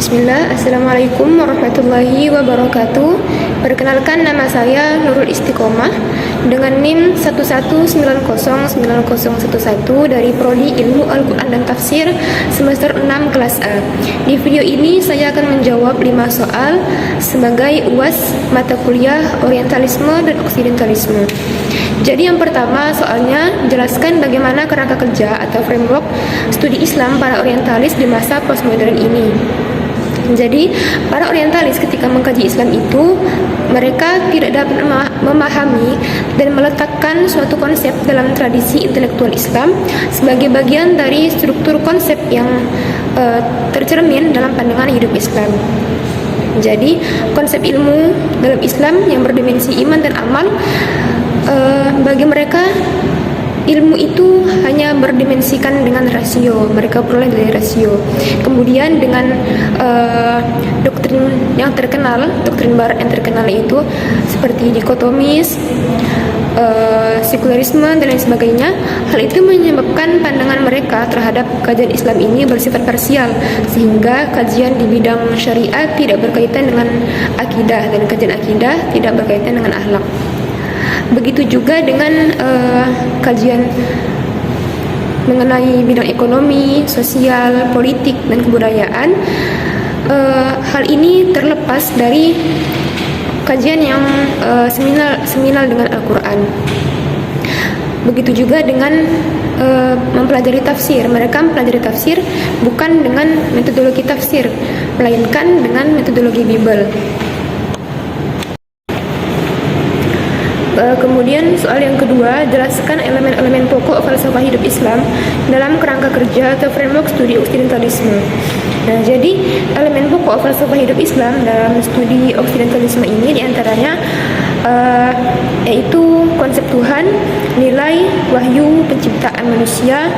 Bismillah, Assalamualaikum warahmatullahi wabarakatuh. Perkenalkan, nama saya Nurul Istiqomah dengan NIM 119090111 dari Prodi Ilmu Al-Quran dan Tafsir semester 6 kelas A. Di video ini saya akan menjawab 5 soal sebagai UAS mata kuliah Orientalisme dan Oksidentalisme. Jadi yang pertama soalnya, jelaskan bagaimana kerangka kerja atau framework studi Islam para orientalis di masa postmodern ini. Jadi, para orientalis ketika mengkaji Islam itu, mereka tidak dapat memahami dan meletakkan suatu konsep dalam tradisi intelektual Islam sebagai bagian dari struktur konsep yang tercermin dalam pandangan hidup Islam. Jadi, konsep ilmu dalam Islam yang berdimensi iman dan amal, bagi mereka ilmu itu hanya berdimensikan dengan rasio, mereka peroleh dari rasio. Kemudian dengan doktrin yang terkenal, doktrin barat yang terkenal itu seperti dikotomis, sekularisme dan lain sebagainya. Hal itu menyebabkan pandangan mereka terhadap kajian Islam ini bersifat parsial, sehingga kajian di bidang syariat tidak berkaitan dengan akidah dan kajian akidah tidak berkaitan dengan akhlak. Begitu juga dengan kajian mengenai bidang ekonomi, sosial, politik, dan kebudayaan. Hal ini terlepas dari kajian yang seminal dengan Al-Quran. Begitu juga dengan mempelajari tafsir. Mereka mempelajari tafsir bukan dengan metodologi tafsir, melainkan dengan metodologi Bible. Kemudian soal yang kedua, jelaskan elemen-elemen pokok falsafah hidup Islam dalam kerangka kerja atau framework studi oksidentalisme. Nah, jadi elemen pokok falsafah hidup Islam dalam studi oksidentalisme ini diantaranya yaitu konsep Tuhan, nilai, wahyu, penciptaan manusia,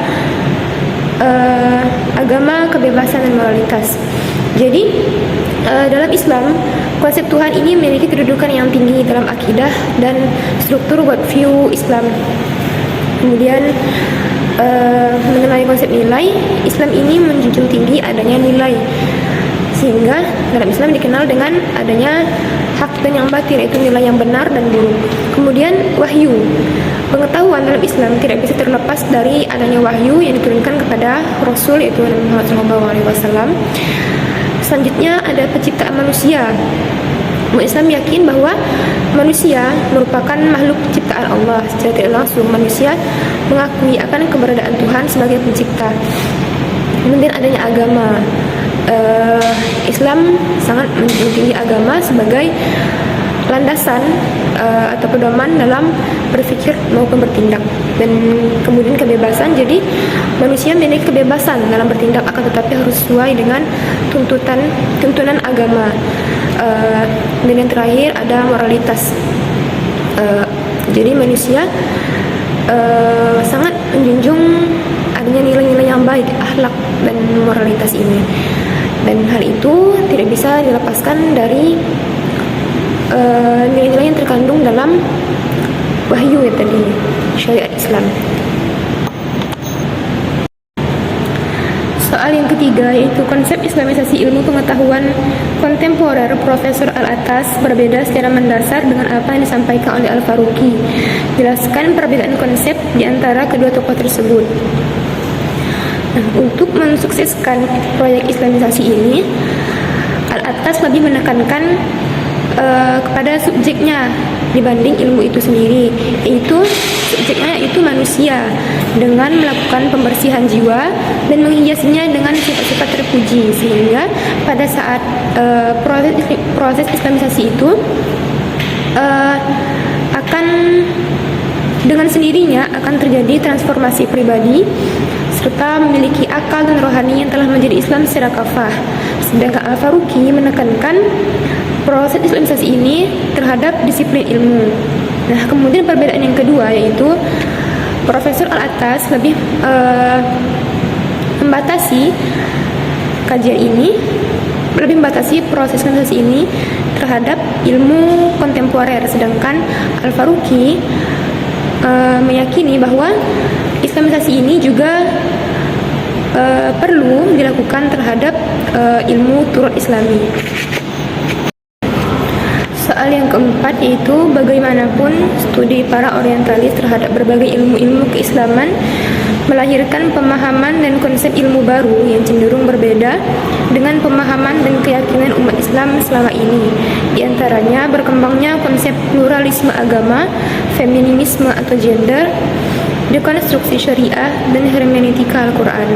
agama, kebebasan, dan moralitas. Jadi dalam Islam, konsep Tuhan ini memiliki kedudukan yang tinggi dalam akidah dan struktur worldview Islam. Kemudian mengenai konsep nilai, Islam ini menjunjung tinggi adanya nilai, sehingga dalam Islam dikenal dengan adanya hak dan yang batil, yaitu nilai yang benar dan buruk. Kemudian wahyu, pengetahuan dalam Islam tidak bisa terlepas dari adanya wahyu yang diturunkan kepada Rasul, yaitu Nabi Muhammad SAW. Selanjutnya ada penciptaan manusia. Umat Islam yakin bahwa manusia merupakan makhluk ciptaan Allah. Secara tidak langsung manusia mengakui akan keberadaan Tuhan sebagai pencipta. Kemudian adanya agama. Islam sangat menjunjung agama sebagai landasan atau pedoman dalam berpikir maupun bertindak. Dan kemudian kebebasan, jadi manusia memiliki kebebasan dalam bertindak, akan tetapi harus sesuai dengan tuntunan agama. Dan yang terakhir ada moralitas. Jadi manusia sangat menjunjung adanya nilai-nilai yang baik, akhlak dan moralitas ini. Dan hal itu tidak bisa dilepaskan dari nilai-nilai yang terkandung dalam wahyu ya tadi, syariat Islam. Soal yang ketiga yaitu konsep Islamisasi ilmu pengetahuan kontemporer Profesor Al-Attas berbeda secara mendasar dengan apa yang disampaikan oleh Al-Faruqi. Jelaskan perbedaan konsep di antara kedua tokoh tersebut. Nah, untuk mensukseskan proyek Islamisasi ini, Al-Attas lebih menekankan kepada subjeknya dibanding ilmu itu sendiri, yaitu subjeknya yaitu manusia, dengan melakukan pembersihan jiwa dan menghiasnya dengan sifat-sifat terpuji, sehingga pada saat proses Islamisasi itu akan dengan sendirinya akan terjadi transformasi pribadi serta memiliki akal dan rohani yang telah menjadi Islam secara kafah. Sedangkan Al-Faruqi menekankan proses Islamisasi ini terhadap disiplin ilmu. Nah, kemudian perbedaan yang kedua yaitu Profesor Al-Attas lebih membatasi kajian ini, lebih membatasi proses Islamisasi ini terhadap ilmu kontemporer, sedangkan Al-Faruqi meyakini bahwa Islamisasi ini juga perlu dilakukan terhadap ilmu darurat Islami. Soal yang keempat yaitu bagaimanapun studi para orientalis terhadap berbagai ilmu-ilmu keislaman melahirkan pemahaman dan konsep ilmu baru yang cenderung berbeda dengan pemahaman dan keyakinan umat Islam selama ini. Di antaranya berkembangnya konsep pluralisme agama, feminisme atau gender, dekonstruksi syariah, dan hermeneutika Al-Quran.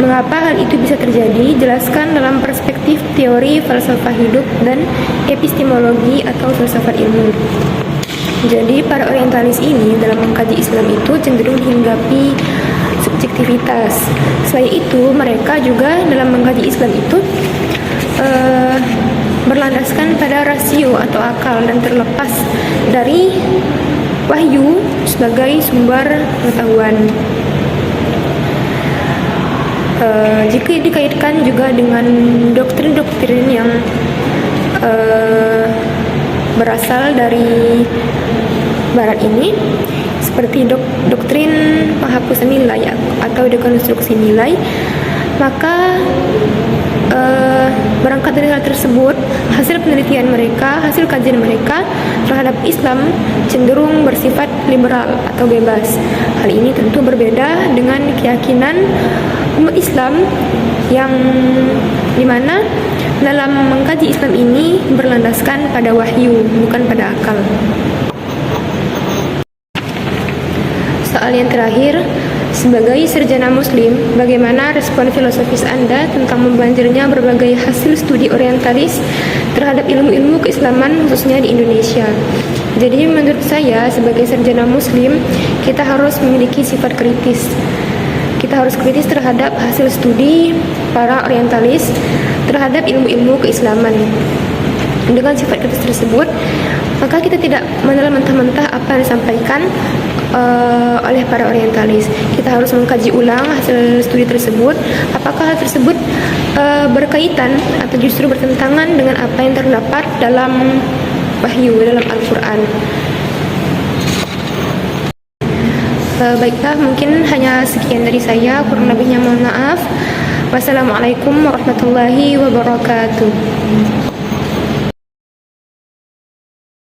Mengapa hal itu bisa terjadi? Jelaskan dalam perspektif teori falsafah hidup dan epistemologi atau filsafat ilmu. Jadi para orientalis ini dalam mengkaji Islam itu cenderung dihinggapi subjektivitas. Selain itu mereka juga dalam mengkaji Islam itu berlandaskan pada rasio atau akal dan terlepas dari wahyu sebagai sumber pengetahuan. Jika dikaitkan juga dengan doktrin-doktrin yang berasal dari barat ini, seperti doktrin penghapusan nilai atau dekonstruksi nilai, maka berangkat dari hal tersebut, hasil penelitian mereka, hasil kajian mereka terhadap Islam cenderung bersifat liberal atau bebas. Hal ini tentu berbeda dengan keyakinan umat Islam yang dimana dalam mengkaji Islam ini berlandaskan pada wahyu, bukan pada akal. Soal yang terakhir, sebagai sarjana muslim, bagaimana respon filosofis Anda tentang membanjirnya berbagai hasil studi orientalis terhadap ilmu-ilmu keislaman khususnya di Indonesia? Jadi menurut saya sebagai sarjana muslim, kita harus memiliki sifat kritis. Kita harus kritis terhadap hasil studi para orientalis terhadap ilmu-ilmu keislaman. Dengan sifat kritis tersebut, maka kita tidak menelan mentah-mentah apa yang disampaikan oleh para orientalis. Kita harus mengkaji ulang hasil studi tersebut, apakah hal tersebut berkaitan atau justru bertentangan dengan apa yang terdapat dalam wahyu, dalam Al-Quran. Baiklah, mungkin hanya sekian dari saya, kurang lebihnya mohon maaf. Wassalamualaikum warahmatullahi wabarakatuh.